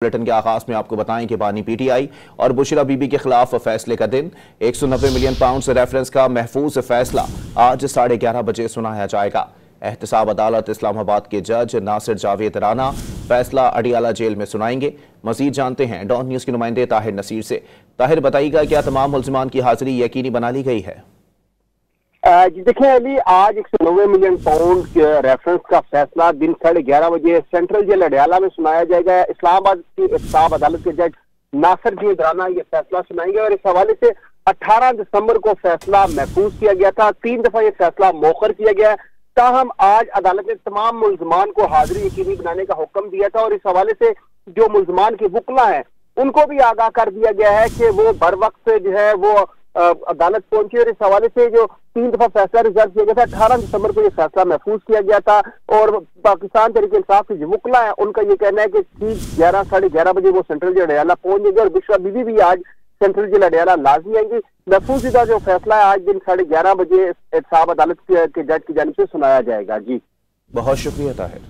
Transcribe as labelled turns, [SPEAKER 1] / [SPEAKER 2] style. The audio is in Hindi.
[SPEAKER 1] बुलेटिन के आगाज में आपको बताएं कि बानी पीटीआई और बुशरा बीबी के खिलाफ फैसले का दिन 190 मिलियन पाउंड से रेफरेंस का महफूज फैसला आज 11:30 बजे सुनाया जाएगा। एहतसाब अदालत इस्लामाबाद के जज नासिर जावेद राना फैसला अडियाला जेल में सुनाएंगे। मजीद जानते हैं डॉन न्यूज के नुमाइंदे ताहिर नसीर से। ताहिर, बताइएगा क्या तमाम मुल्जिमान की हाजिरी यकीनी बना ली गई है?
[SPEAKER 2] देखिए अली, आज 190 मिलियन पाउंड के रेफरेंस का फैसला दिन 11:30 बजे सेंट्रल जेल अडियाला में सुनाया जाएगा। इस्लामाबाद की एहतसाब अदालत के जज नासिर जावेद राना ये फैसला सुनाएंगे और इस हवाले से 18 दिसंबर को फैसला महफूज किया गया था। 3 दफा ये फैसला मौखर किया गया है। ताहम आज अदालत ने तमाम मुल्जमान को हाजिरी यकीनी बनाने का हुक्म दिया था और इस हवाले से जो मुल्जमान की वकला है उनको भी आगाह कर दिया गया है कि वो बर वक्त जो है वो अदालत पहुंची। और इस हवाले से जो 3 दफा फैसला रिजर्व किया गया था, 18 दिसंबर को यह फैसला महफूज किया गया था और पाकिस्तान तहरीक इंसाफ के जो वकला है उनका ये कहना है कि ठीक 11-11:30 बजे वो सेंट्रल जेल अडियाला पहुंच जाएंगे और बुशरा बीबी भी आज सेंट्रल जेल अडियाला लाजमी आएंगी। महफूज जो फैसला है आज दिन 11:30 बजे एहतसाब अदालत के जज की जानिब से सुनाया जाएगा। जी
[SPEAKER 1] बहुत शुक्रिया ताहिर।